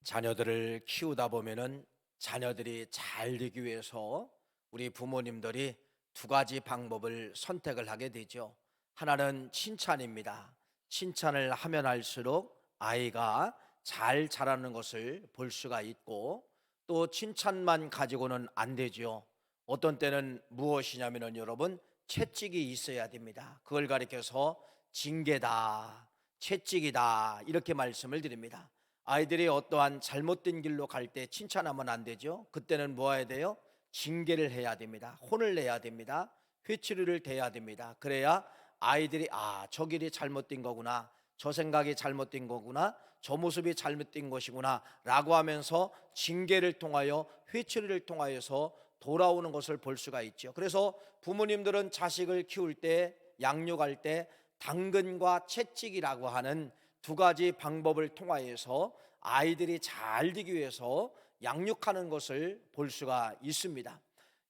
자녀들을 키우다 보면은 자녀들이 잘 되기 위해서 우리 부모님들이 두 가지 방법을 선택을 하게 되죠. 하나는 칭찬입니다. 칭찬을 하면 할수록 아이가 잘 자라는 것을 볼 수가 있고, 또 칭찬만 가지고는 안 되죠. 어떤 때는 무엇이냐면은 여러분, 채찍이 있어야 됩니다. 그걸 가리켜서 징계다, 채찍이다, 이렇게 말씀을 드립니다. 아이들이 어떠한 잘못된 길로 갈 때 칭찬하면 안 되죠. 그때는 뭐 해야 돼요? 징계를 해야 됩니다. 혼을 내야 됩니다. 회초리를 대야 됩니다. 그래야 아이들이 저 길이 잘못된 거구나, 저 생각이 잘못된 거구나, 저 모습이 잘못된 것이구나 라고 하면서 징계를 통하여, 회초리를 통하여서 돌아오는 것을 볼 수가 있죠. 그래서 부모님들은 자식을 키울 때, 양육할 때 당근과 채찍이라고 하는 두 가지 방법을 통하여서 아이들이 잘 되기 위해서 양육하는 것을 볼 수가 있습니다.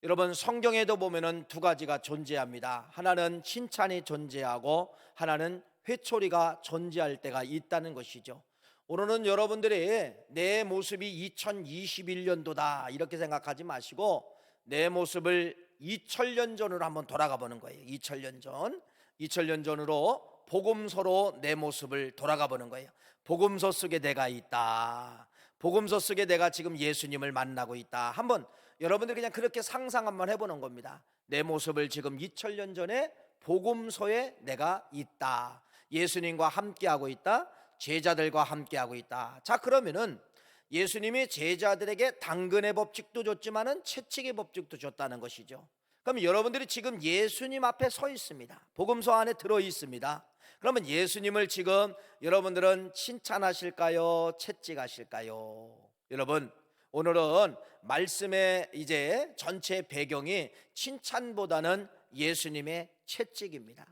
여러분, 성경에도 보면은 두 가지가 존재합니다. 하나는 칭찬이 존재하고 하나는 회초리가 존재할 때가 있다는 것이죠. 오늘은 여러분들이 내 모습이 2021년도다 이렇게 생각하지 마시고, 내 모습을 2000년 전으로 한번 돌아가 보는 거예요. 2000년 전으로 복음서로 내 모습을 돌아가 보는 거예요. 복음서 속에 내가 있다. 복음서 속에 내가 지금 예수님을 만나고 있다. 한번 여러분들 그냥 그렇게 상상 한번 해보는 겁니다. 내 모습을 지금 2000년 전에 복음서에 내가 있다. 예수님과 함께하고 있다. 제자들과 함께하고 있다. 자, 그러면은 예수님이 제자들에게 당근의 법칙도 줬지만은 채찍의 법칙도 줬다는 것이죠. 그럼 여러분들이 지금 예수님 앞에 서 있습니다. 복음서 안에 들어 있습니다. 그러면 예수님을 지금 여러분들은 칭찬하실까요? 채찍하실까요? 여러분, 오늘은 말씀의 이제 전체 배경이 칭찬보다는 예수님의 채찍입니다.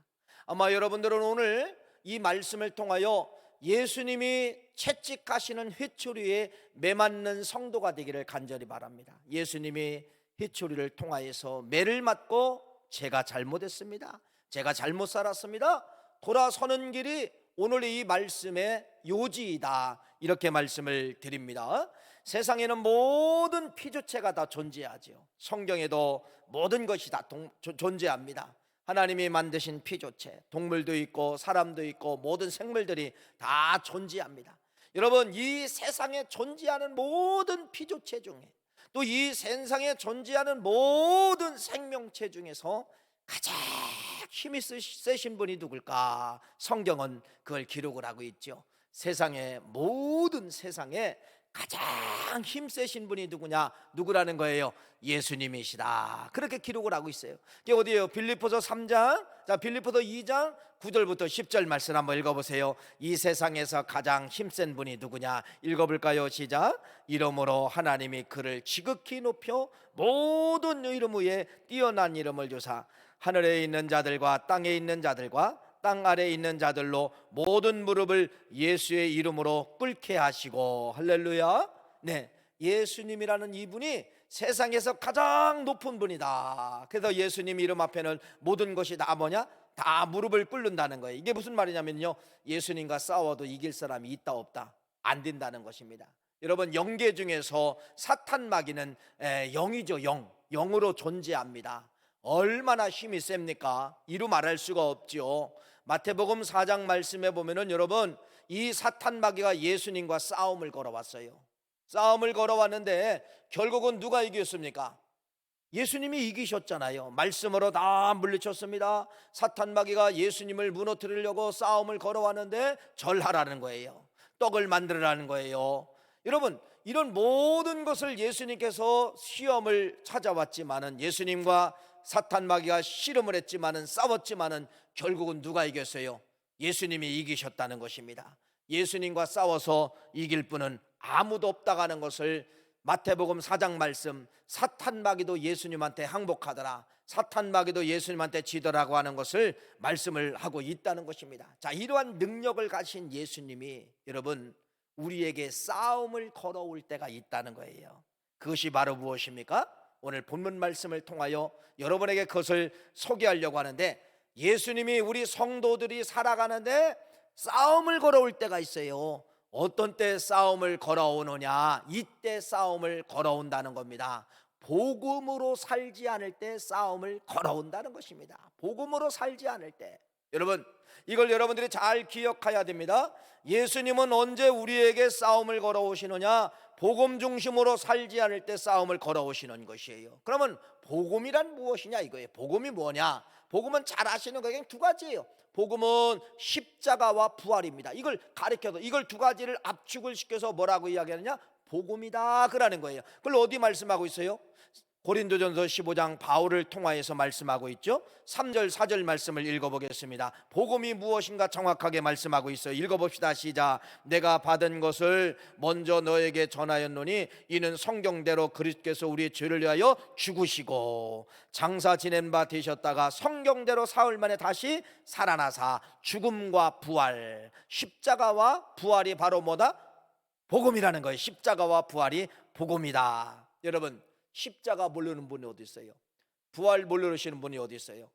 아마 여러분들은 오늘 이 말씀을 통하여 예수님이 채찍하시는 회초리에 매맞는 성도가 되기를 간절히 바랍니다. 예수님이 회초리를 통하여서 매를 맞고 제가 잘못했습니다, 제가 잘못 살았습니다, 돌아서는 길이 오늘 이 말씀의 요지이다, 이렇게 말씀을 드립니다. 세상에는 모든 피조체가 다 존재하죠. 성경에도 모든 것이 다 존재합니다. 하나님이 만드신 피조체, 동물도 있고 사람도 있고 모든 생물들이 다 존재합니다. 여러분, 이 세상에 존재하는 모든 피조체 중에, 또 이 세상에 존재하는 모든 생명체 중에서 가장 힘이 세신 분이 누굴까? 성경은 그걸 기록을 하고 있죠. 세상에, 모든 세상에 가장 힘 세신 분이 누구라는 거예요? 예수님이시다. 그렇게 기록을 하고 있어요. 이게 어디예요? 빌립보서 3장, 빌립보서 2장 9절부터 10절 말씀 한번 읽어보세요. 이 세상에서 가장 힘센 분이 누구냐? 읽어볼까요? 시작. 이러므로 하나님이 그를 지극히 높여 모든 이름 위에 뛰어난 이름을 주사 하늘에 있는 자들과 땅에 있는 자들과 땅 아래에 있는 자들로 모든 무릎을 예수의 이름으로 꿇게 하시고. 할렐루야. 네, 예수님이라는 이분이 세상에서 가장 높은 분이다. 그래서 예수님 이름 앞에는 모든 것이 다 뭐냐? 다 무릎을 꿇는다는 거예요. 이게 무슨 말이냐면요, 예수님과 싸워도 이길 사람이 있다 없다? 안 된다는 것입니다. 여러분, 영계 중에서 사탄 마귀는 영이죠. 영으로 존재합니다. 얼마나 힘이 셉니까? 이루 말할 수가 없죠. 마태복음 4장 말씀에 보면은 여러분, 이 사탄 마귀가 예수님과 싸움을 걸어왔어요. 싸움을 걸어왔는데 결국은 누가 이겼습니까? 예수님이 이기셨잖아요. 말씀으로 다 물리쳤습니다. 사탄 마귀가 예수님을 무너뜨리려고 싸움을 걸어왔는데 절하라는 거예요. 떡을 만들으라는 거예요. 여러분, 이런 모든 것을 예수님께서 시험을 찾아왔지만은, 예수님과 사탄 마귀가 씨름을 했지만은, 싸웠지만은 결국은 누가 이겼어요? 예수님이 이기셨다는 것입니다. 예수님과 싸워서 이길 분은 아무도 없다고 하는 것을 마태복음 4장 말씀, 사탄 마귀도 예수님한테 항복하더라, 사탄 마귀도 예수님한테 지더라고 하는 것을 말씀을 하고 있다는 것입니다. 자, 이러한 능력을 가신 예수님이 여러분, 우리에게 싸움을 걸어올 때가 있다는 거예요. 그것이 바로 무엇입니까? 오늘 본문 말씀을 통하여 여러분에게 그것을 소개하려고 하는데, 예수님이 우리 성도들이 살아가는데 싸움을 걸어올 때가 있어요. 어떤 때 싸움을 걸어오느냐? 이때 싸움을 걸어온다는 겁니다. 복음으로 살지 않을 때 싸움을 걸어온다는 것입니다. 복음으로 살지 않을 때. 여러분, 이걸 여러분들이 잘 기억해야 됩니다. 예수님은 언제 우리에게 싸움을 걸어오시느냐? 복음 중심으로 살지 않을 때 싸움을 걸어오시는 것이에요. 그러면 복음이란 무엇이냐 이거예요. 복음이 뭐냐? 복음은 잘 아시는 거 그냥 두 가지예요. 복음은 십자가와 부활입니다. 이걸 가리켜서 이걸 두 가지를 압축을 시켜서 뭐라고 이야기하느냐? 복음이다 그러는 거예요. 그걸 어디 말씀하고 있어요? 고린도전서 15장 바울을 통하여서 말씀하고 있죠. 3절 4절 말씀을 읽어보겠습니다. 복음이 무엇인가 정확하게 말씀하고 있어요. 읽어봅시다. 시작. 내가 받은 것을 먼저 너에게 전하였노니 이는 성경대로 그리스도께서 우리의 죄를 위하여 죽으시고 장사 지낸 바 되셨다가 성경대로 사흘 만에 다시 살아나사 죽음과 부활, 십자가와 부활이 바로 뭐다? 복음이라는 거예요. 십자가와 부활이 복음이다. 여러분, 십자가 모르는 분이 어디 있어요? 부활 모르시는 분이 어디 있어요?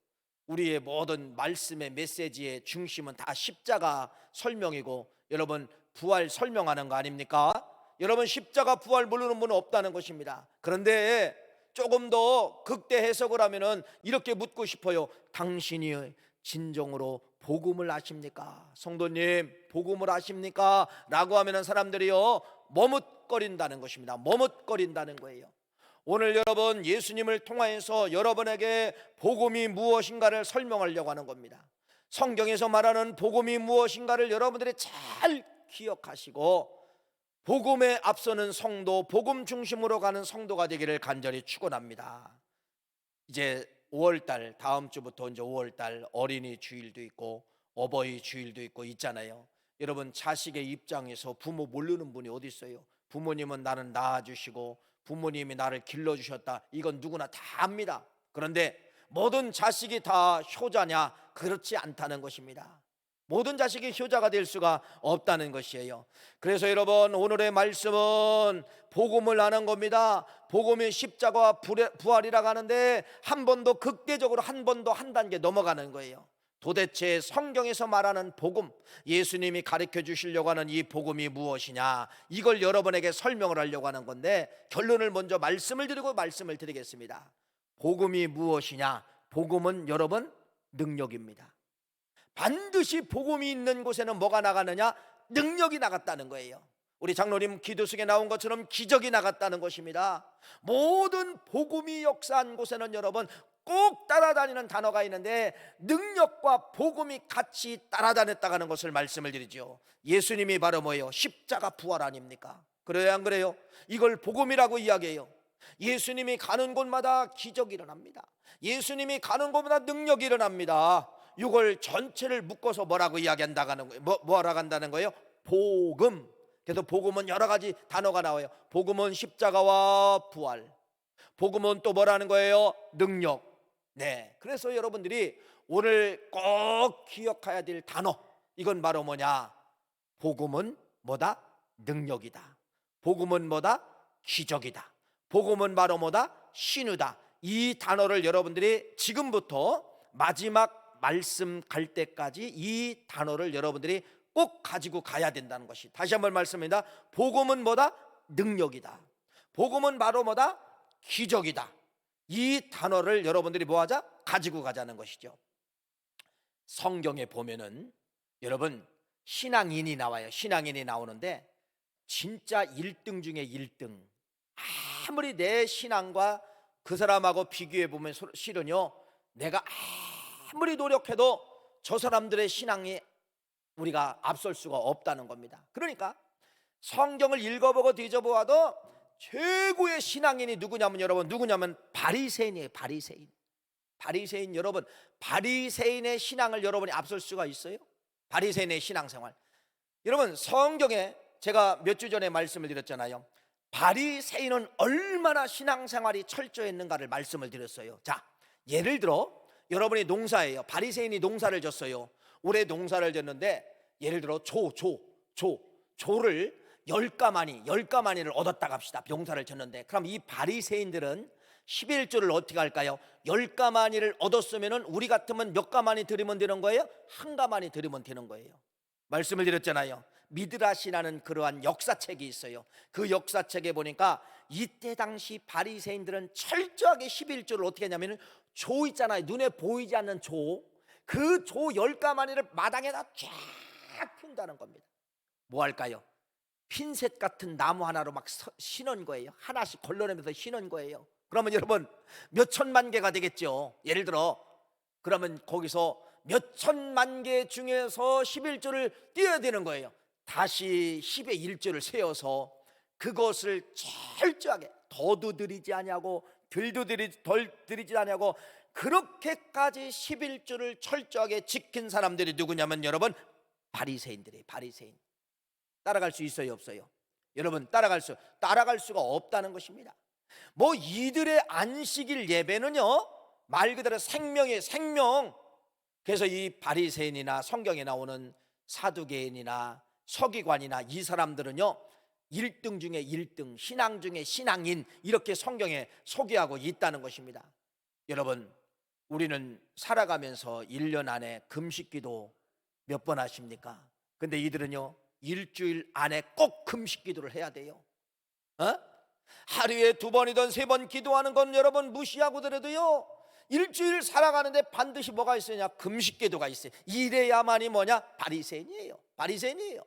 우리의 모든 말씀의 메시지의 중심은 다 십자가 설명이고, 여러분 부활 설명하는 거 아닙니까? 여러분 십자가 부활 모르는 분은 없다는 것입니다. 그런데 조금 더 극대 해석을 하면은 이렇게 묻고 싶어요. 당신이 진정으로 복음을 아십니까? 성도님 복음을 아십니까? 라고 하면은 사람들이요 머뭇거린다는 것입니다. 머뭇거린다는 거예요. 오늘 여러분 예수님을 통하여서 여러분에게 복음이 무엇인가를 설명하려고 하는 겁니다. 성경에서 말하는 복음이 무엇인가를 여러분들이 잘 기억하시고 복음에 앞서는 성도, 복음 중심으로 가는 성도가 되기를 간절히 축원합니다. 이제 5월달, 다음 주부터 이제 5월달 어린이 주일도 있고 어버이 주일도 있고 있잖아요. 여러분 자식의 입장에서 부모 모르는 분이 어디 있어요? 부모님은 나는 낳아주시고 부모님이 나를 길러주셨다, 이건 누구나 다 압니다. 그런데 모든 자식이 다 효자냐? 그렇지 않다는 것입니다. 모든 자식이 효자가 될 수가 없다는 것이에요. 그래서 여러분 오늘의 말씀은 복음을 아는 겁니다. 복음이 십자가와 부활이라고 하는데 한 번 더 극대적으로 한 번 더 한 단계 넘어가는 거예요. 도대체 성경에서 말하는 복음, 예수님이 가르쳐 주시려고 하는 이 복음이 무엇이냐, 이걸 여러분에게 설명을 하려고 하는 건데 결론을 먼저 말씀을 드리고 말씀을 드리겠습니다. 복음이 무엇이냐? 복음은 여러분 능력입니다. 반드시 복음이 있는 곳에는 뭐가 나가느냐? 능력이 나갔다는 거예요. 우리 장로님 기도 속에 나온 것처럼 기적이 나갔다는 것입니다. 모든 복음이 역사한 곳에는 여러분 꼭 따라다니는 단어가 있는데 능력과 복음이 같이 따라다녔다는 것을 말씀을 드리죠. 예수님이 바로 뭐예요? 십자가 부활 아닙니까? 그래요 안 그래요? 이걸 복음이라고 이야기해요. 예수님이 가는 곳마다 기적이 일어납니다. 예수님이 가는 곳마다 능력이 일어납니다. 이걸 전체를 묶어서 뭐라고 이야기한다는 거예요? 뭐라고 한다는 거예요? 복음. 그래서 복음은 여러 가지 단어가 나와요. 복음은 십자가와 부활, 복음은 또 뭐라는 거예요? 능력. 네, 그래서 여러분들이 오늘 꼭 기억해야 될 단어, 이건 바로 뭐냐? 복음은 뭐다? 능력이다. 복음은 뭐다? 기적이다. 복음은 바로 뭐다? 신유다. 이 단어를 여러분들이 지금부터 마지막 말씀 갈 때까지 이 단어를 여러분들이 꼭 가지고 가야 된다는 것이, 다시 한번 말씀합니다. 복음은 뭐다? 능력이다. 복음은 바로 뭐다? 기적이다. 이 단어를 여러분들이 뭐하자? 가지고 가자는 것이죠. 성경에 보면은 여러분 신앙인이 나와요. 신앙인이 나오는데 진짜 1등 중에 1등, 아무리 내 신앙과 그 사람하고 비교해 보면 실은요, 내가 아무리 노력해도 저 사람들의 신앙이 우리가 앞설 수가 없다는 겁니다. 그러니까 성경을 읽어보고 뒤져보아도 최고의 신앙인이 누구냐면 여러분, 누구냐면 바리새인이에요. 바리새인 여러분, 바리새인의 신앙을 여러분이 앞설 수가 있어요? 바리새인의 신앙생활, 여러분 성경에 제가 몇 주 전에 말씀을 드렸잖아요. 바리새인은 얼마나 신앙생활이 철저했는가를 말씀을 드렸어요. 자, 예를 들어 여러분이 농사예요. 바리새인이 농사를 졌어요. 올해 농사를 졌는데 예를 들어 조를 10가마니를 얻었다고 합시다. 농사를 졌는데 그럼 이 바리새인들은 11조를 어떻게 할까요? 10가마니를 얻었으면 우리 같으면 몇 가마니 드리면 되는 거예요? 한 가마니 드리면 되는 거예요. 말씀을 드렸잖아요. 미드라시라는 그러한 역사책이 있어요. 그 역사책에 보니까 이때 당시 바리새인들은 철저하게 11조를 어떻게 했냐면, 조 있잖아요, 눈에 보이지 않는 조, 그 조 10가마니를 마당에다 쫙 핀다는 겁니다. 뭐 할까요? 핀셋 같은 나무 하나로 막 신은 거예요. 하나씩 걸러내면서 신은 거예요. 그러면 여러분 몇 천만 개가 되겠죠. 예를 들어 그러면 거기서 몇 천만 개 중에서 11조를 띄어야 되는 거예요. 다시 10의 1조를 세워서 그것을 철저하게 더도 들이지 아니하고 덜도 들이지 아니하고 그렇게까지 11조를 철저하게 지킨 사람들이 누구냐면 여러분 바리새인들이에요. 바리새인. 따라갈 수 있어요, 없어요? 여러분 따라갈 수가 없다는 것입니다. 뭐 이들의 안식일 예배는요 말 그대로 생명이에요, 생명. 그래서 이 바리새인이나 성경에 나오는 사두개인이나 서기관이나 이 사람들은요 1등 중에 1등, 신앙 중에 신앙인, 이렇게 성경에 소개하고 있다는 것입니다. 여러분 우리는 살아가면서 1년 안에 금식기도 몇 번 하십니까? 근데 이들은요 일주일 안에 꼭 금식기도를 해야 돼요. 하루에 2번이든 3번 기도하는 건 여러분 무시하고더라도요 일주일 살아가는데 반드시 뭐가 있으냐? 금식기도가 있어요. 이래야만이 뭐냐? 바리새인이에요. 바리새인이에요.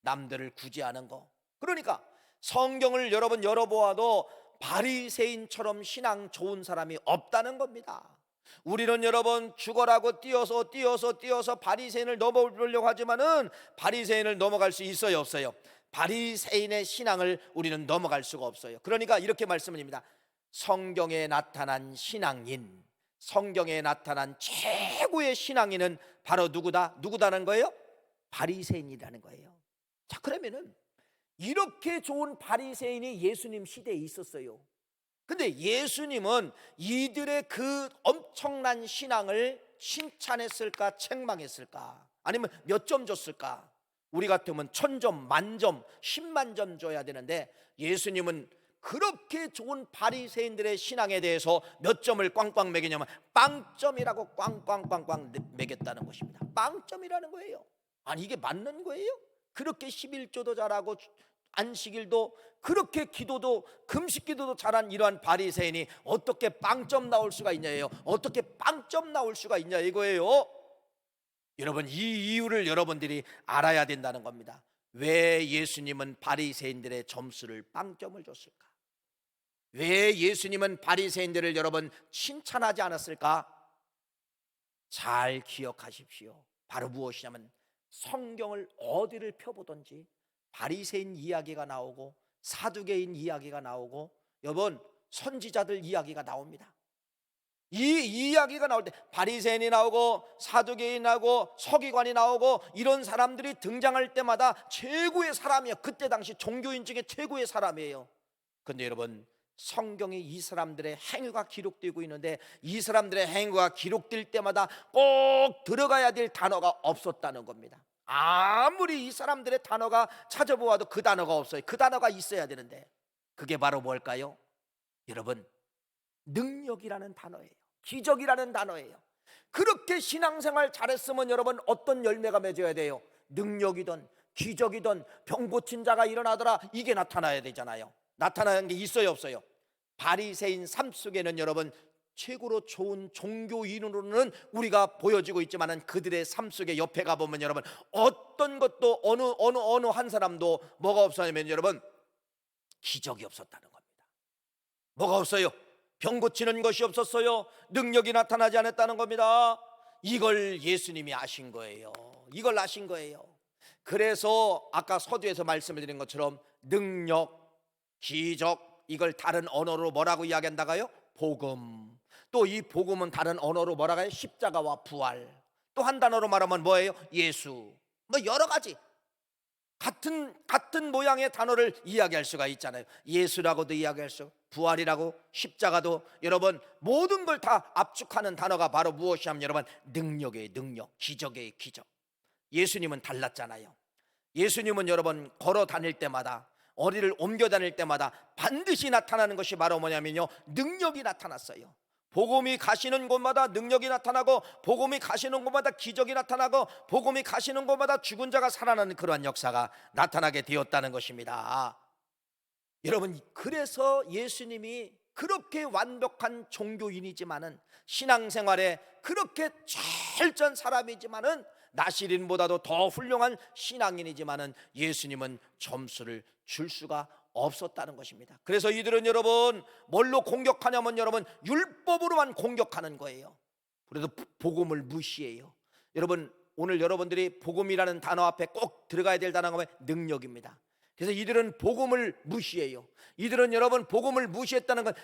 남들을 구제하는 거. 그러니까 성경을 여러분 열어보아도 바리새인처럼 신앙 좋은 사람이 없다는 겁니다. 우리는 여러분 죽어라고 뛰어서 바리새인을 넘어보려고 하지만은 바리새인을 넘어갈 수 있어요, 없어요? 바리새인의 신앙을 우리는 넘어갈 수가 없어요. 그러니까 이렇게 말씀드립니다. 성경에 나타난 신앙인, 성경에 나타난 최고의 신앙인은 바로 누구다는 거예요? 바리새인이라는 거예요. 자, 그러면은 이렇게 좋은 바리새인이 예수님 시대에 있었어요. 근데 예수님은 이들의 그 엄청난 신앙을 칭찬했을까, 책망했을까? 아니면 몇 점 줬을까? 우리 같으면 1000점, 만점, 10만 점 줘야 되는데 예수님은 그렇게 좋은 바리새인들의 신앙에 대해서 몇 점을 꽝꽝 매기냐면 빵점이라고 꽝꽝꽝꽝 매겼다는 것입니다. 빵점이라는 거예요. 아니 이게 맞는 거예요? 그렇게 11조도 잘하고 안식일도 그렇게 기도도 금식기도도 잘한 이러한 바리새인이 어떻게 빵점 나올 수가 있냐예요. 어떻게 빵점 나올 수가 있냐 이거예요. 여러분 이 이유를 여러분들이 알아야 된다는 겁니다. 왜 예수님은 바리새인들의 점수를 빵점을 줬을까? 왜 예수님은 바리새인들을 여러분 칭찬하지 않았을까? 잘 기억하십시오. 바로 무엇이냐면 성경을 어디를 펴보든지 바리새인 이야기가 나오고 사두개인 이야기가 나오고 여러분 선지자들 이야기가 나옵니다. 이 이야기가 나올 때 바리새인이 나오고 사두개인이 나오고 서기관이 나오고 이런 사람들이 등장할 때마다 최고의 사람이에요. 그때 당시 종교인 중에 최고의 사람이에요. 그런데 여러분 성경에 이 사람들의 행위가 기록되고 있는데 이 사람들의 행위가 기록될 때마다 꼭 들어가야 될 단어가 없었다는 겁니다. 아무리 이 사람들의 단어가 찾아보아도 그 단어가 없어요. 그 단어가 있어야 되는데 그게 바로 뭘까요? 여러분 능력이라는 단어예요. 기적이라는 단어예요. 그렇게 신앙생활 잘했으면 여러분 어떤 열매가 맺어야 돼요? 능력이든 기적이든 병 고친 자가 일어나더라 이게 나타나야 되잖아요. 나타나는 게 있어요, 없어요? 바리새인 삶 속에는 여러분 최고로 좋은 종교인으로는 우리가 보여지고 있지만은 그들의 삶 속에 옆에 가보면 여러분 어떤 것도 어느 한 사람도 뭐가 없었냐면 여러분 기적이 없었다는 겁니다. 뭐가 없어요? 병 고치는 것이 없었어요. 능력이 나타나지 않았다는 겁니다. 이걸 예수님이 아신 거예요. 이걸 아신 거예요. 그래서 아까 서두에서 말씀을 드린 것처럼 능력, 기적 이걸 다른 언어로 뭐라고 이야기한다가요? 복음. 또 이 복음은 다른 언어로 뭐라고 해요? 십자가와 부활. 또 한 단어로 말하면 뭐예요? 예수. 뭐 여러 가지 같은 모양의 단어를 이야기할 수가 있잖아요. 예수라고도 이야기할 수, 부활이라고, 십자가도 여러분 모든 걸 다 압축하는 단어가 바로 무엇이냐면 여러분 능력의 능력, 기적의 기적. 예수님은 달랐잖아요. 예수님은 여러분 걸어 다닐 때마다 어디를 옮겨 다닐 때마다 반드시 나타나는 것이 바로 뭐냐면요 능력이 나타났어요. 복음이 가시는 곳마다 능력이 나타나고, 복음이 가시는 곳마다 기적이 나타나고, 복음이 가시는 곳마다 죽은 자가 살아나는 그러한 역사가 나타나게 되었다는 것입니다. 여러분, 그래서 예수님이 그렇게 완벽한 종교인이지만은, 신앙생활에 그렇게 철저한 사람이지만은, 나시린보다도 더 훌륭한 신앙인이지만은 예수님은 점수를 줄 수가 없었다는 것입니다. 그래서 이들은 여러분 뭘로 공격하냐면, 여러분 율법으로만 공격하는 거예요. 그래도 복음을 무시해요. 여러분, 오늘 여러분들이 복음이라는 단어 앞에 꼭 들어가야 될 단어가 능력입니다. 그래서 이들은 복음을 무시해요. 이들은 여러분 복음을 무시했다는 건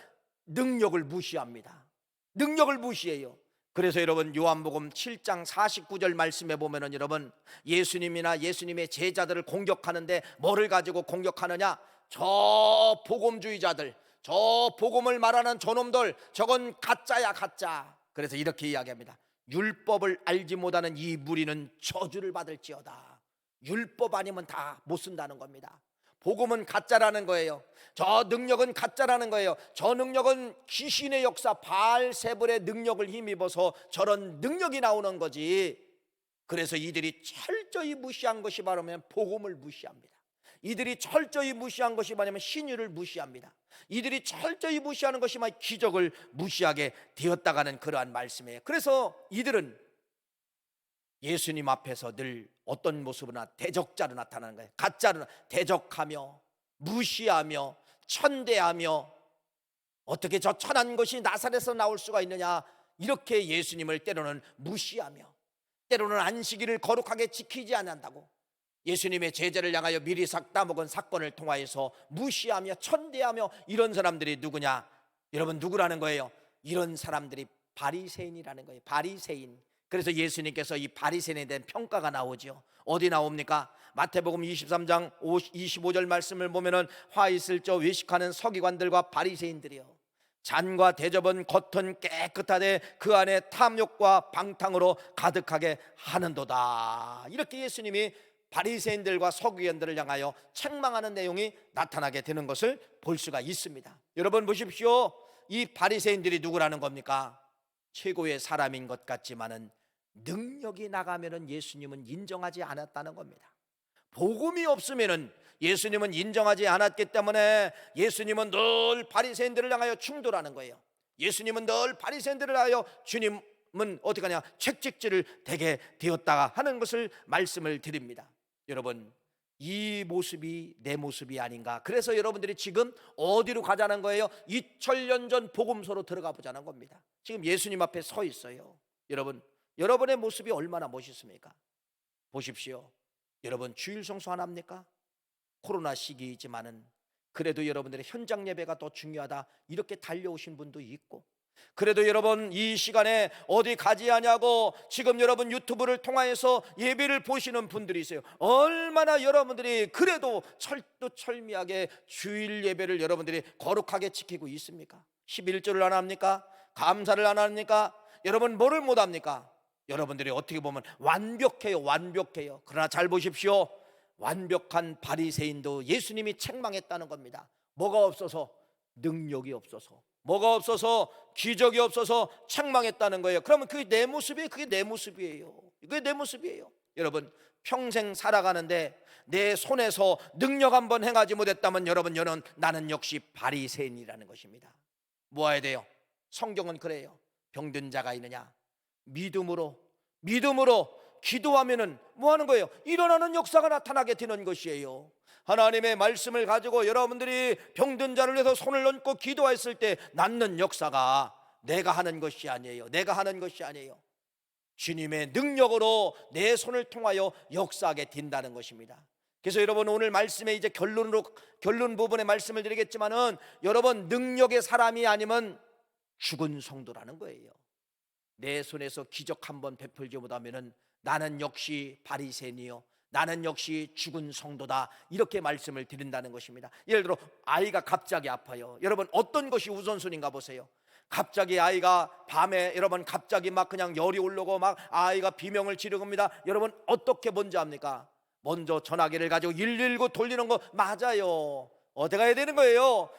능력을 무시합니다. 능력을 무시해요. 그래서 여러분 요한복음 7장 49절 말씀에 보면은, 여러분 예수님이나 예수님의 제자들을 공격하는데 뭐를 가지고 공격하느냐? 저 복음주의자들, 저 복음을 말하는 저놈들, 저건 가짜야 가짜. 그래서 이렇게 이야기합니다. 율법을 알지 못하는 이 무리는 저주를 받을지어다. 율법 아니면 다 못 쓴다는 겁니다. 복음은 가짜라는 거예요. 저 능력은 가짜라는 거예요. 저 능력은 귀신의 역사, 바알세불의 능력을 힘입어서 저런 능력이 나오는 거지. 그래서 이들이 철저히 무시한 것이 바로면 복음을 무시합니다. 이들이 철저히 무시한 것이 뭐냐면 신유를 무시합니다. 이들이 철저히 무시하는 것이 막 기적을 무시하게 되었다가는 그러한 말씀이에요. 그래서 이들은 예수님 앞에서 늘 어떤 모습으로나 대적자로 나타나는 거예요. 가짜로 대적하며 무시하며 천대하며, 어떻게 저 천한 것이 나사렛에서 나올 수가 있느냐, 이렇게 예수님을 때로는 무시하며, 때로는 안식일을 거룩하게 지키지 않는다고 예수님의 제자를 향하여 미리 싹 따먹은 사건을 통하여서 무시하며 천대하며, 이런 사람들이 누구냐? 여러분 누구라는 거예요? 이런 사람들이 바리새인이라는 거예요. 바리새인. 그래서 예수님께서 이 바리새인에 대한 평가가 나오죠. 어디 나옵니까? 마태복음 23장 25절 말씀을 보면은, 화 있을 저 외식하는 서기관들과 바리새인들이요, 잔과 대접은 겉은 깨끗하되 그 안에 탐욕과 방탕으로 가득하게 하는도다. 이렇게 예수님이 바리새인들과 서기관들을 향하여 책망하는 내용이 나타나게 되는 것을 볼 수가 있습니다. 여러분 보십시오. 이 바리새인들이 누구라는 겁니까? 최고의 사람인 것 같지만은 능력이 나가면은 예수님은 인정하지 않았다는 겁니다. 복음이 없으면은 예수님은 인정하지 않았기 때문에 예수님은 늘 바리새인들을 향하여 충돌하는 거예요. 예수님은 늘 바리새인들을 향하여 주님은 어떻게 하냐, 책찍질을 대게 되었다 하는 것을 말씀을 드립니다. 여러분, 이 모습이 내 모습이 아닌가. 그래서 여러분들이 지금 어디로 가자는 거예요? 2000년 전 복음서로 들어가 보자는 겁니다. 지금 예수님 앞에 서 있어요. 여러분, 여러분의 모습이 얼마나 멋있습니까? 보십시오. 여러분 주일 성수 안 합니까? 코로나 시기이지만은 그래도 여러분들의 현장 예배가 더 중요하다, 이렇게 달려오신 분도 있고, 그래도 여러분 이 시간에 어디 가지 않냐고 지금 여러분 유튜브를 통해서 예배를 보시는 분들이 있어요. 얼마나 여러분들이 그래도 철두철미하게 주일 예배를 여러분들이 거룩하게 지키고 있습니까? 11조를 안 합니까? 감사를 안 합니까? 여러분 뭐를 못 합니까? 여러분들이 어떻게 보면 완벽해요. 완벽해요. 그러나 잘 보십시오. 완벽한 바리새인도 예수님이 책망했다는 겁니다. 뭐가 없어서? 능력이 없어서, 뭐가 없어서? 기적이 없어서 책망했다는 거예요. 그러면 그게 내 모습이에요. 그게 내 모습이에요. 그게 내 모습이에요. 여러분 평생 살아가는데 내 손에서 능력 한번 행하지 못했다면 여러분 나는 역시 바리새인이라는 것입니다. 모아야 돼요. 성경은 그래요. 병든 자가 있느냐? 믿음으로 기도하면은 뭐 하는 거예요? 일어나는 역사가 나타나게 되는 것이에요. 하나님의 말씀을 가지고 여러분들이 병든 자를 위해서 손을 얹고 기도했을 때 낫는 역사가 내가 하는 것이 아니에요. 내가 하는 것이 아니에요. 주님의 능력으로 내 손을 통하여 역사하게 된다는 것입니다. 그래서 여러분 오늘 말씀의 이제 결론 부분에 말씀을 드리겠지만은, 여러분 능력의 사람이 아니면 죽은 성도라는 거예요. 내 손에서 기적 한번 베풀지 못하면은 나는 역시 바리새인이요, 나는 역시 죽은 성도다, 이렇게 말씀을 드린다는 것입니다. 예를 들어 아이가 갑자기 아파요. 여러분 어떤 것이 우선순위인가 보세요. 갑자기 아이가 밤에 여러분 갑자기 막 그냥 열이 오르고 막 아이가 비명을 지르겁니다. 여러분 어떻게 먼저 합니까? 먼저 전화기를 가지고 119 돌리는 거 맞아요. 어디 가야 되는 거예요?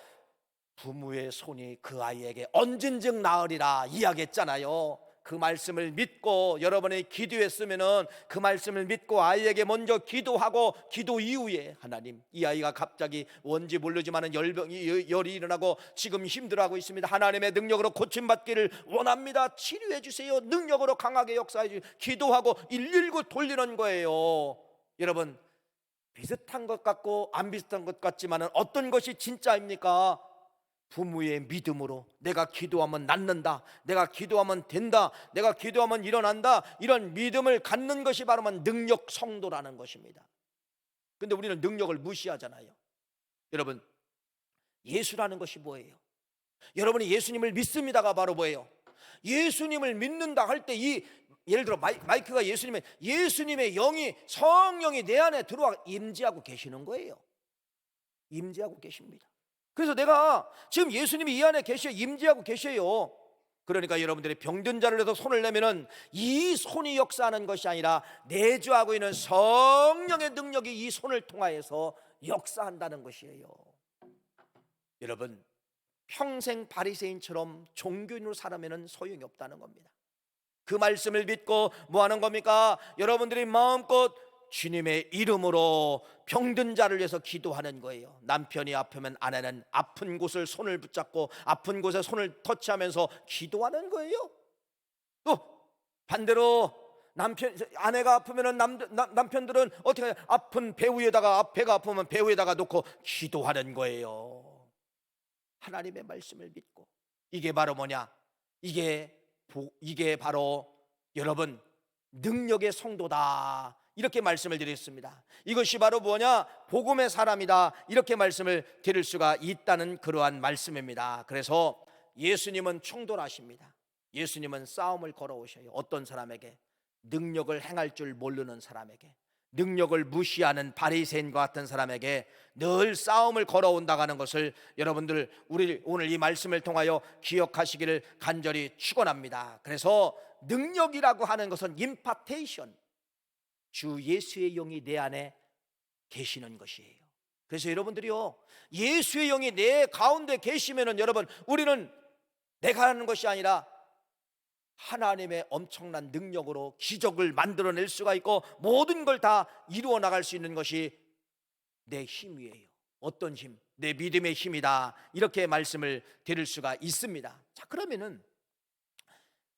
부모의 손이 그 아이에게 언젠즉 나으리라 이야기했잖아요. 그 말씀을 믿고 여러분이 기도했으면은 그 말씀을 믿고 아이에게 먼저 기도하고 기도 이후에 하나님, 이 아이가 갑자기 뭔지 모르지만은 열이 일어나고 지금 힘들어하고 있습니다. 하나님의 능력으로 고침받기를 원합니다. 치료해 주세요. 능력으로 강하게 역사해 주세요. 기도하고 119 돌리는 거예요. 여러분, 비슷한 것 같고 안 비슷한 것 같지만은 어떤 것이 진짜입니까? 부모의 믿음으로 내가 기도하면 낫는다, 내가 기도하면 된다, 내가 기도하면 일어난다, 이런 믿음을 갖는 것이 바로 능력 성도라는 것입니다. 근데 우리는 능력을 무시하잖아요. 여러분, 예수라는 것이 뭐예요? 여러분이 예수님을 믿습니다가 바로 뭐예요? 예수님을 믿는다 할 때 예를 들어 마이크가 예수님의 영이, 성령이 내 안에 들어와 임재하고 계시는 거예요. 임재하고 계십니다. 그래서 내가 지금 예수님이 이 안에 계셔, 임재하고 계셔요. 그러니까 여러분들이 병든 자를 해서 손을 내면은 이 손이 역사하는 것이 아니라 내주하고 있는 성령의 능력이 이 손을 통하여서 역사한다는 것이에요. 여러분, 평생 바리새인처럼 종교인으로 살아면은 소용이 없다는 겁니다. 그 말씀을 믿고 뭐 하는 겁니까? 여러분들이 마음껏 주님의 이름으로 병든 자를 위해서 기도하는 거예요. 남편이 아프면 아내는 아픈 곳을 손을 붙잡고 아픈 곳에 손을 터치하면서 기도하는 거예요. 또 반대로 아내가 아프면 남편들은 어떻게 해요? 아픈 배우에다가, 배가 아프면 배우에다가 놓고 기도하는 거예요. 하나님의 말씀을 믿고. 이게 바로 뭐냐? 이게 바로 여러분 능력의 성도다, 이렇게 말씀을 드렸습니다. 이것이 바로 뭐냐? 복음의 사람이다, 이렇게 말씀을 드릴 수가 있다는 그러한 말씀입니다. 그래서 예수님은 충돌하십니다. 예수님은 싸움을 걸어오셔요. 어떤 사람에게? 능력을 행할 줄 모르는 사람에게, 능력을 무시하는 바리새인과 같은 사람에게 늘 싸움을 걸어온다는 것을 여러분들 우리 오늘 이 말씀을 통하여 기억하시기를 간절히 축원합니다. 그래서 능력이라고 하는 것은 임파테이션, 주 예수의 영이 내 안에 계시는 것이에요. 그래서 여러분들이요, 예수의 영이 내 가운데 계시면은 여러분, 우리는 내가 하는 것이 아니라 하나님의 엄청난 능력으로 기적을 만들어낼 수가 있고 모든 걸 다 이루어 나갈 수 있는 것이 내 힘이에요. 어떤 힘? 내 믿음의 힘이다, 이렇게 말씀을 드릴 수가 있습니다. 자, 그러면은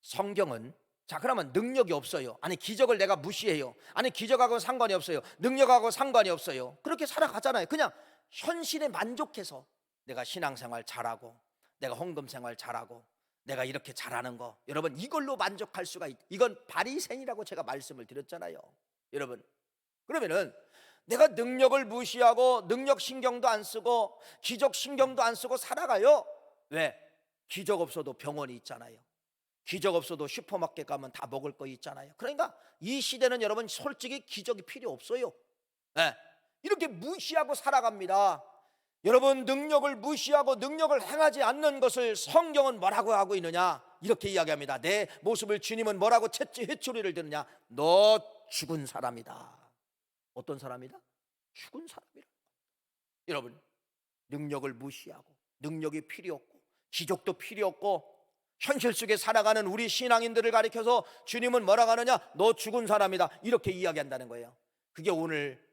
성경은, 자, 그러면 능력이 없어요. 아니, 기적을 내가 무시해요. 아니, 기적하고 상관이 없어요. 능력하고 상관이 없어요. 그렇게 살아가잖아요. 그냥 현실에 만족해서 내가 신앙생활 잘하고, 내가 헌금생활 잘하고, 내가 이렇게 잘하는 거, 여러분 이걸로 만족할 수가 이건 바리새인이라고 제가 말씀을 드렸잖아요. 여러분, 그러면은 내가 능력을 무시하고 능력 신경도 안 쓰고 기적 신경도 안 쓰고 살아가요. 왜? 기적 없어도 병원이 있잖아요. 기적 없어도 슈퍼마켓 가면 다 먹을 거 있잖아요. 그러니까 이 시대는 여러분 솔직히 기적이 필요 없어요. 네. 이렇게 무시하고 살아갑니다. 여러분, 능력을 무시하고 능력을 행하지 않는 것을 성경은 뭐라고 하고 있느냐? 이렇게 이야기합니다. 내 모습을 주님은 뭐라고 회초리를 드느냐? 너 죽은 사람이다. 어떤 사람이다? 죽은 사람이다. 여러분, 능력을 무시하고 능력이 필요 없고 기적도 필요 없고 현실 속에 살아가는 우리 신앙인들을 가리켜서 주님은 뭐라고 하느냐? 너 죽은 사람이다, 이렇게 이야기한다는 거예요. 그게 오늘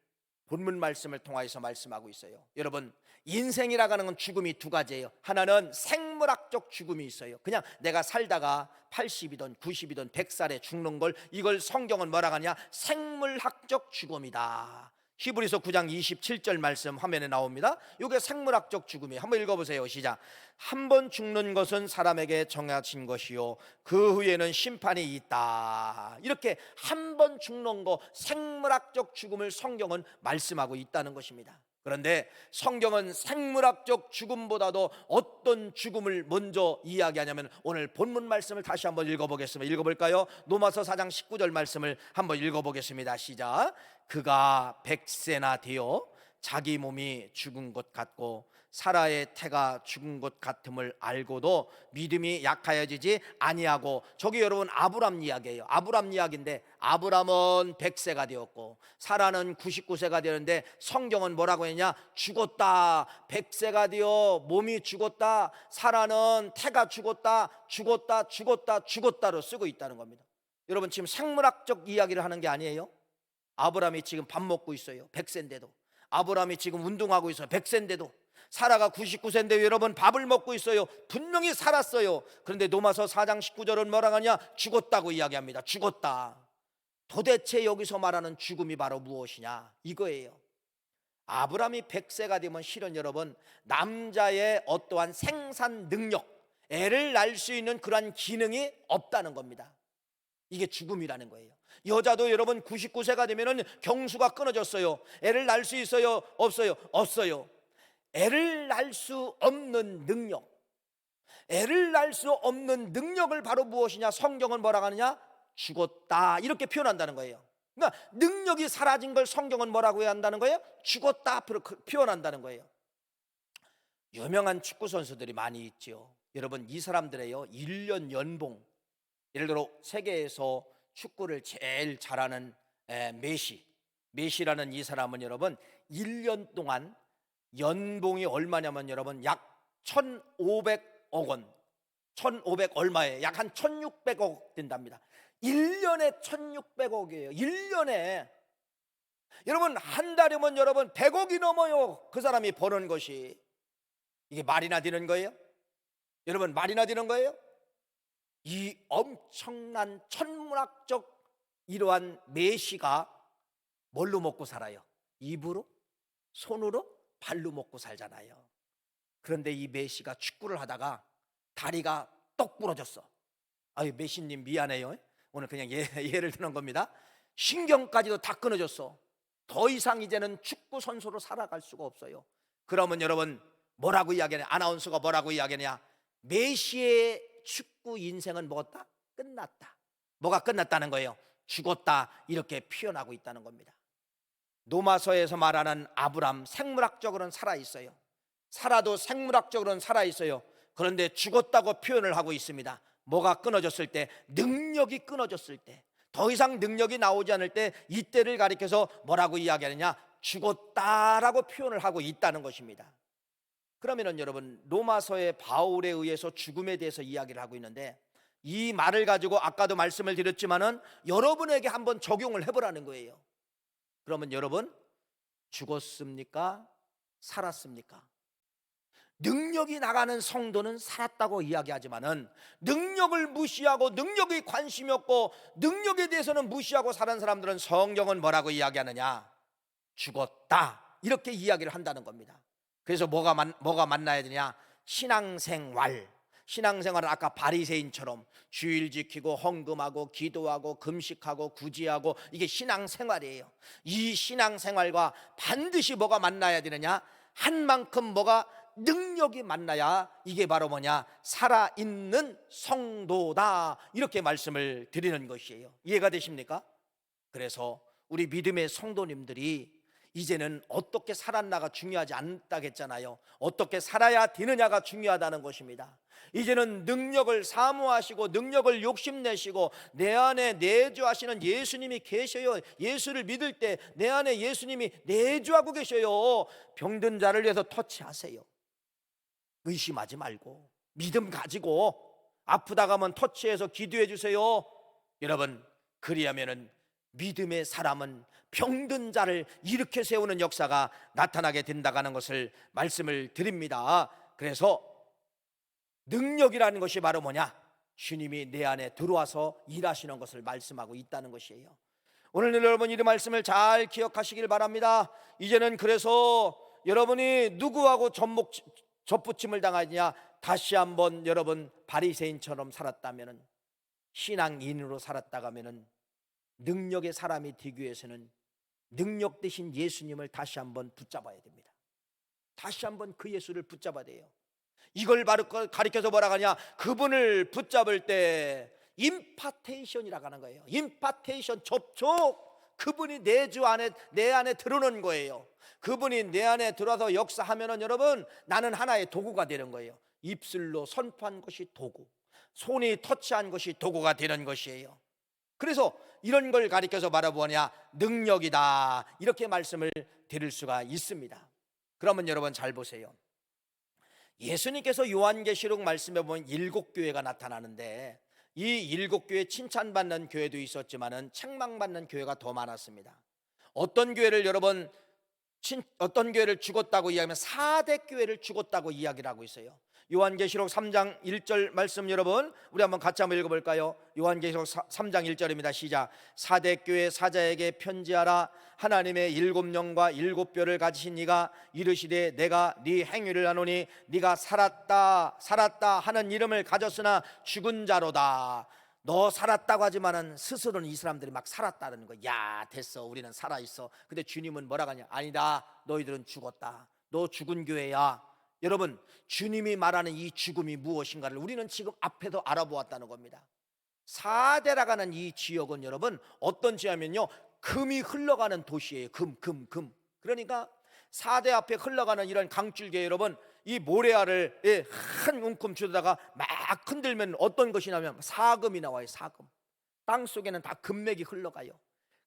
본문 말씀을 통해서 말씀하고 있어요. 여러분, 인생이라고 하는 건 죽음이 두 가지예요. 하나는 생물학적 죽음이 있어요. 그냥 내가 살다가 80이든 90이든 100살에 죽는 걸, 이걸 성경은 뭐라고 하냐? 생물학적 죽음이다. 히브리서 9장 27절 말씀 화면에 나옵니다. 이게 생물학적 죽음이에요. 한번 읽어보세요. 시작. 한 번 죽는 것은 사람에게 정해진 것이요 그 후에는 심판이 있다. 이렇게 한 번 죽는 거, 생물학적 죽음을 성경은 말씀하고 있다는 것입니다. 그런데 성경은 생물학적 죽음보다도 어떤 죽음을 먼저 이야기하냐면, 오늘 본문 말씀을 다시 한번 읽어보겠습니다. 읽어볼까요? 로마서 4장 19절 말씀을 한번 읽어보겠습니다. 시작. 그가 100세나 되어 자기 몸이 죽은 것 같고 사라의 태가 죽은 것 같음을 알고도 믿음이 약하여지지 아니하고, 저기 여러분 아브람 이야기예요. 아브람 이야기인데 아브람은 100세가 되었고 사라는 99세가 되는데 성경은 뭐라고 했냐? 죽었다. 100세가 되어 몸이 죽었다. 사라는 태가 죽었다. 죽었다로 쓰고 있다는 겁니다. 여러분 지금 생물학적 이야기를 하는 게 아니에요. 아브람이 지금 밥 먹고 있어요. 100세인데도. 아브람이 지금 운동하고 있어요. 100세인데도. 사라가 99세인데 여러분 밥을 먹고 있어요. 분명히 살았어요. 그런데 로마서 4장 19절은 뭐라고 하냐? 죽었다고 이야기합니다. 죽었다. 도대체 여기서 말하는 죽음이 바로 무엇이냐? 이거예요. 아브람이 100세가 되면 실은 여러분 남자의 어떠한 생산 능력, 애를 낳을 수 있는 그러한 기능이 없다는 겁니다. 이게 죽음이라는 거예요. 여자도 여러분 99세가 되면은 경수가 끊어졌어요. 애를 낳을 수 있어요? 없어요? 없어요. 애를 낳을 수 없는 능력, 애를 낳을 수 없는 능력을 바로 무엇이냐? 성경은 뭐라고 하느냐? 죽었다, 이렇게 표현한다는 거예요. 그러니까 능력이 사라진 걸 성경은 뭐라고 해야 한다는 거예요? 죽었다 앞으로 표현한다는 거예요. 유명한 축구 선수들이 많이 있죠. 여러분 이 사람들의요 1년 연봉, 예를 들어 세계에서 축구를 제일 잘하는 메시라는 이 사람은 여러분 1년 동안 연봉이 얼마냐면 여러분 약 1,500억 원, 1,500 얼마에 약 한 1,600억 된답니다. 1년에 1,600억이에요 1년에. 여러분 한 달이면 여러분 100억이 넘어요. 그 사람이 버는 것이. 이게 말이나 되는 거예요? 여러분 말이나 되는 거예요? 이 엄청난 천문학적 이러한 메시가 뭘로 먹고 살아요? 입으로? 손으로? 발로 먹고 살잖아요. 그런데 이 메시가 축구를 하다가 다리가 똑 부러졌어. 아유 메시님 미안해요. 오늘 그냥 예를 드는 겁니다. 신경까지도 다 끊어졌어. 더 이상 이제는 축구 선수로 살아갈 수가 없어요. 그러면 여러분 뭐라고 이야기하냐? 아나운서가 뭐라고 이야기하냐? 메시의 축구 인생은 뭐였다? 끝났다. 뭐가 끝났다는 거예요? 죽었다, 이렇게 표현하고 있다는 겁니다. 로마서에서 말하는 아브람, 생물학적으로는 살아있어요. 사라도 생물학적으로는 살아있어요. 그런데 죽었다고 표현을 하고 있습니다. 뭐가 끊어졌을 때? 능력이 끊어졌을 때, 더 이상 능력이 나오지 않을 때, 이때를 가리켜서 뭐라고 이야기하느냐? 죽었다라고 표현을 하고 있다는 것입니다. 그러면은 여러분 로마서의 바울에 의해서 죽음에 대해서 이야기를 하고 있는데, 이 말을 가지고 아까도 말씀을 드렸지만은 여러분에게 한번 적용을 해보라는 거예요. 그러면 여러분 죽었습니까? 살았습니까? 능력이 나가는 성도는 살았다고 이야기하지만은 능력을 무시하고 능력에 관심이 없고 능력에 대해서는 무시하고 사는 사람들은 성경은 뭐라고 이야기하느냐? 죽었다, 이렇게 이야기를 한다는 겁니다. 그래서 뭐가 만나야 되냐? 신앙생활은 아까 바리새인처럼 주일 지키고 헌금하고 기도하고 금식하고 구제하고, 이게 신앙생활이에요. 이 신앙생활과 반드시 뭐가 만나야 되느냐? 한 만큼 뭐가 능력이 만나야 이게 바로 뭐냐? 살아있는 성도다, 이렇게 말씀을 드리는 것이에요. 이해가 되십니까? 그래서 우리 믿음의 성도님들이 이제는 어떻게 살았나가 중요하지 않다겠잖아요. 어떻게 살아야 되느냐가 중요하다는 것입니다. 이제는 능력을 사모하시고 능력을 욕심내시고 내 안에 내주하시는 예수님이 계셔요. 예수를 믿을 때 내 안에 예수님이 내주하고 계셔요. 병든 자를 위해서 터치하세요. 의심하지 말고 믿음 가지고 아프다가 하면 터치해서 기도해 주세요. 여러분, 그리하면은 믿음의 사람은 병든 자를 일으켜 세우는 역사가 나타나게 된다는 것을 말씀을 드립니다. 그래서 능력이라는 것이 바로 뭐냐? 주님이 내 안에 들어와서 일하시는 것을 말씀하고 있다는 것이에요. 오늘 여러분 이 말씀을 잘 기억하시길 바랍니다. 이제는 그래서 여러분이 누구하고 접붙임을 당하느냐? 다시 한번 여러분 바리새인처럼 살았다면은, 신앙인으로 살았다가면은, 능력의 사람이 되기 위해서는 능력 대신 예수님을 다시 한번 붙잡아야 됩니다. 다시 한번 그 예수를 붙잡아야 돼요. 이걸 바로 가리켜서 뭐라고 하냐? 그분을 붙잡을 때 임파테이션이라고 하는 거예요. 임파테이션, 접촉. 그분이 내 주 안에, 내 안에 들어오는 거예요. 그분이 내 안에 들어와서 역사하면은 여러분, 나는 하나의 도구가 되는 거예요. 입술로 선포한 것이 도구, 손이 터치한 것이 도구가 되는 것이에요. 그래서 이런 걸 가리켜서 말해보냐, 능력이다, 이렇게 말씀을 드릴 수가 있습니다. 그러면 여러분 잘 보세요. 예수님께서 요한계시록 말씀해 보면 7교회가 나타나는데, 이 7교회 칭찬받는 교회도 있었지만은 책망받는 교회가 더 많았습니다. 어떤 교회를 여러분, 어떤 교회를 죽었다고 이야기하면 4대 교회를 죽었다고 이야기를 하고 있어요. 요한계시록 3장 1절 말씀 여러분, 우리 한번 같이 한번 읽어볼까요? 요한계시록 3장 1절입니다. 시작. 4대 교회 사자에게 편지하라. 하나님의 7영과 7뼈를 가지신 이가 이르시되 내가 네 행위를 아노니 네가 살았다 하는 이름을 가졌으나 죽은 자로다. 너 살았다고 하지만은 스스로는 이 사람들이 막 살았다는 거야. 야, 됐어, 우리는 살아있어. 근데 주님은 뭐라고 하냐? 아니다, 너희들은 죽었다. 너 죽은 교회야. 여러분, 주님이 말하는 이 죽음이 무엇인가를 우리는 지금 앞에서 알아보았다는 겁니다. 사대라고 하는 이 지역은 여러분 어떤 지역이면요, 금이 흘러가는 도시예요. 금. 그러니까 사대 앞에 흘러가는 이런 강줄기에 여러분, 이 모래알을 한 움큼 주다가 막 흔들면 어떤 것이 나면 사금이 나와요. 사금. 땅 속에는 다 금맥이 흘러가요.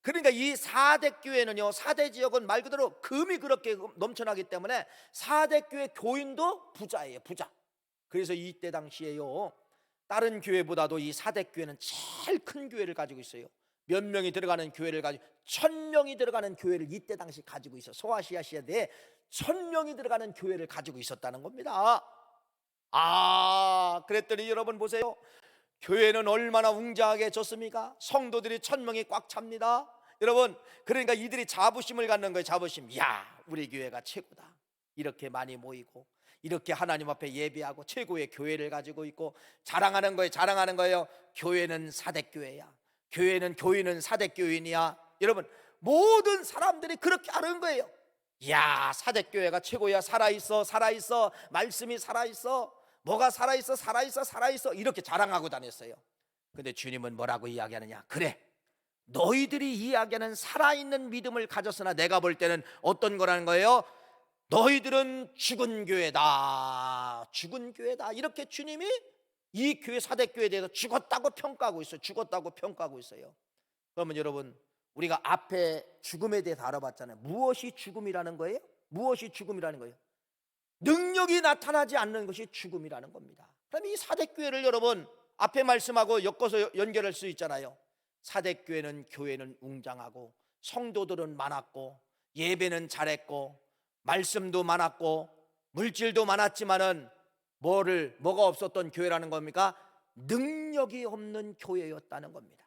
그러니까 이 4대 교회는요, 4대 지역은 말 그대로 금이 그렇게 넘쳐나기 때문에 4대 교회 교인도 부자예요. 부자. 그래서 이때 당시에요, 다른 교회보다도 이 4대 교회는 제일 큰 교회를 가지고 있어요. 몇 명이 들어가는 교회를 가지고 1000명이 들어가는 교회를 이때 당시 가지고 있어. 소아시아 시대에 1000명이 들어가는 교회를 가지고 있었다는 겁니다. 그랬더니 여러분 보세요. 교회는 얼마나 웅장하게 졌습니까? 성도들이 1000명이 꽉 찹니다. 여러분, 그러니까 이들이 자부심을 갖는 거예요. 자부심. 야, 우리 교회가 최고다. 이렇게 많이 모이고 이렇게 하나님 앞에 예배하고 최고의 교회를 가지고 있고 자랑하는 거예요. 자랑하는 거예요. 교회는 4대 교회야. 교회는 교인은 4대 교인이야. 여러분, 모든 사람들이 그렇게 하는 거예요. 야, 4대 교회가 최고야. 살아있어. 말씀이 살아있어. 뭐가 살아있어. 이렇게 자랑하고 다녔어요. 근데 주님은 뭐라고 이야기하느냐? 그래, 너희들이 이야기하는 살아있는 믿음을 가졌으나 내가 볼 때는 어떤 거라는 거예요? 너희들은 죽은 교회다. 죽은 교회다. 이렇게 주님이 이 교회 4대 교회에 대해서 죽었다고 평가하고 있어요. 죽었다고 평가하고 있어요. 그러면 여러분, 우리가 앞에 죽음에 대해서 알아봤잖아요. 무엇이 죽음이라는 거예요? 무엇이 죽음이라는 거예요? 능력이 나타나지 않는 것이 죽음이라는 겁니다. 그럼 이 4대 교회를 여러분 앞에 말씀하고 엮어서 연결할 수 있잖아요. 4대 교회는 웅장하고 성도들은 많았고 예배는 잘했고 말씀도 많았고 물질도 많았지만은 뭐가 없었던 교회라는 겁니까? 능력이 없는 교회였다는 겁니다.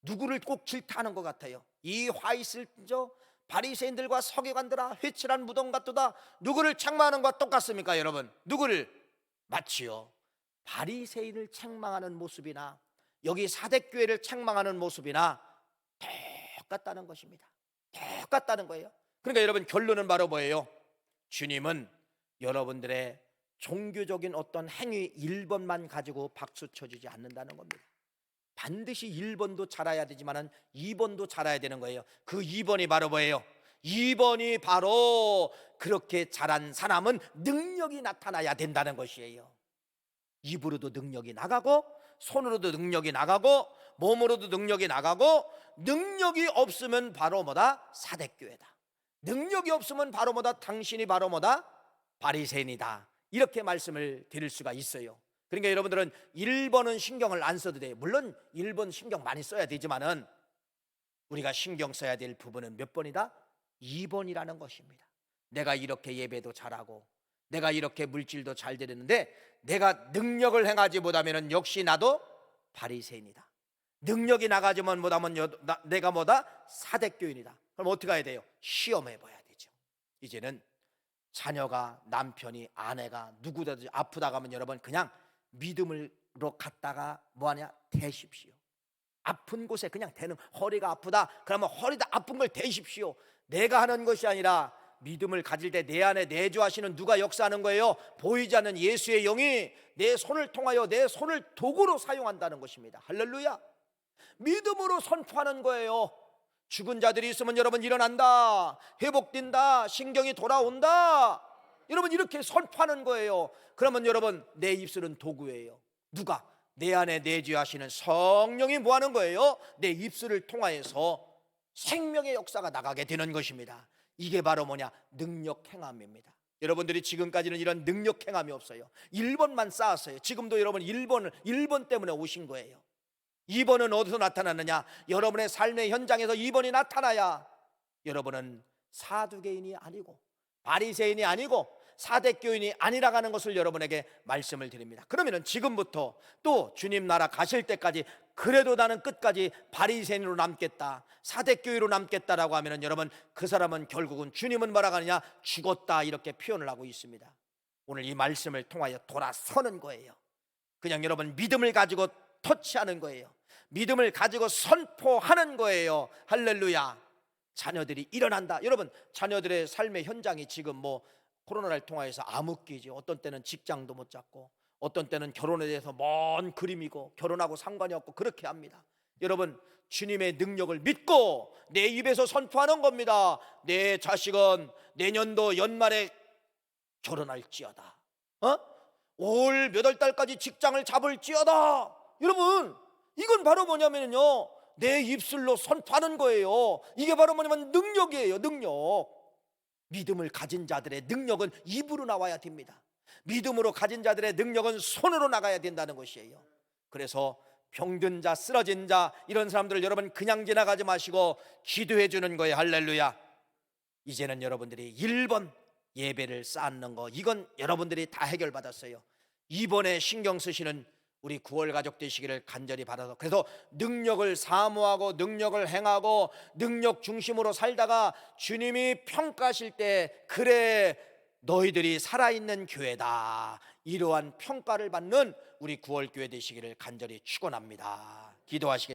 누구를 꼭 질타하는 것 같아요. 이 화 있을 저 바리새인들과 서기관들아, 회칠한 무덤 같도다. 누구를 책망하는 것과 똑같습니까 여러분? 누구를? 마치요, 바리새인을 책망하는 모습이나 여기 4대 교회를 책망하는 모습이나 똑같다는 것입니다. 똑같다는 거예요. 그러니까 여러분, 결론은 바로 뭐예요? 주님은 여러분들의 종교적인 어떤 행위 1번만 가지고 박수 쳐주지 않는다는 겁니다. 반드시 1번도 잘해야 되지만 2번도 잘해야 되는 거예요. 그 2번이 바로 뭐예요? 2번이 바로 그렇게 잘한 사람은 능력이 나타나야 된다는 것이에요. 입으로도 능력이 나가고 손으로도 능력이 나가고 몸으로도 능력이 나가고, 능력이 없으면 바로 뭐다? 4대 교회다. 능력이 없으면 바로 뭐다? 당신이 바로 뭐다? 바리새인이다. 이렇게 말씀을 드릴 수가 있어요. 그러니까 여러분들은 1번은 신경을 안 써도 돼요. 물론 1번 신경 많이 써야 되지만은 우리가 신경 써야 될 부분은 몇 번이다? 2번이라는 것입니다. 내가 이렇게 예배도 잘하고 내가 이렇게 물질도 잘 드리는데 내가 능력을 행하지 못하면 역시 나도 바리새인이다. 능력이 나가지만 못하면 내가 뭐다? 4대 교인이다. 그럼 어떻게 해야 돼요? 시험해 봐야 되죠. 이제는 자녀가, 남편이, 아내가 누구든지 아프다고 하면 여러분 그냥 믿음으로 갔다가 뭐하냐? 대십시오. 아픈 곳에 그냥 대는, 허리가 아프다 그러면 허리가 아픈 걸 대십시오. 내가 하는 것이 아니라 믿음을 가질 때 내 안에 내주하시는 누가 역사하는 거예요? 보이지 않는 예수의 영이 내 손을 통하여 내 손을 도구로 사용한다는 것입니다. 할렐루야. 믿음으로 선포하는 거예요. 죽은 자들이 있으면 여러분 일어난다, 회복된다, 신경이 돌아온다, 여러분 이렇게 선포하는 거예요. 그러면 여러분 내 입술은 도구예요. 누가? 내 안에 내주하시는 성령이 뭐 하는 거예요? 내 입술을 통하여서 생명의 역사가 나가게 되는 것입니다. 이게 바로 뭐냐? 능력 행함입니다. 여러분들이 지금까지는 이런 능력 행함이 없어요. 1번만 쌓았어요. 지금도 여러분 1번 때문에 오신 거예요. 2번은 어디서 나타나느냐? 여러분의 삶의 현장에서 2번이 나타나야 여러분은 사두개인이 아니고 바리새인이 아니고 사대교인이 아니라고 하는 것을 여러분에게 말씀을 드립니다. 그러면 지금부터 또 주님 나라 가실 때까지 그래도 나는 끝까지 바리새인으로 남겠다, 사대교인으로 남겠다라고 하면 여러분 그 사람은 결국은 주님은 뭐라고 하느냐? 죽었다, 이렇게 표현을 하고 있습니다. 오늘 이 말씀을 통하여 돌아서는 거예요. 그냥 여러분 믿음을 가지고 터치하는 거예요. 믿음을 가지고 선포하는 거예요. 할렐루야. 자녀들이 일어난다. 여러분 자녀들의 삶의 현장이 지금 뭐 코로나를 통하여서 암흑기지. 어떤 때는 직장도 못 잡고 어떤 때는 결혼에 대해서 먼 그림이고 결혼하고 상관이 없고 그렇게 합니다. 여러분 주님의 능력을 믿고 내 입에서 선포하는 겁니다. 내 자식은 내년도 연말에 결혼할지어다, 올 몇 월 달까지 직장을 잡을지어다. 여러분 이건 바로 뭐냐면요, 내 입술로 선포하는 거예요. 이게 바로 뭐냐면 능력이에요. 능력. 믿음을 가진 자들의 능력은 입으로 나와야 됩니다. 믿음으로 가진 자들의 능력은 손으로 나가야 된다는 것이에요. 그래서 병든 자, 쓰러진 자, 이런 사람들을 여러분 그냥 지나가지 마시고 기도해 주는 거예요. 할렐루야. 이제는 여러분들이 1번 예배를 쌓는 거, 이건 여러분들이 다 해결받았어요. 2번에 신경 쓰시는 우리 9월 가족 되시기를 간절히 바라서, 그래서 능력을 사모하고 능력을 행하고 능력 중심으로 살다가 주님이 평가하실 때 그래 너희들이 살아있는 교회다, 이러한 평가를 받는 우리 9월 교회 되시기를 간절히 축원합니다. 기도하시겠습니다.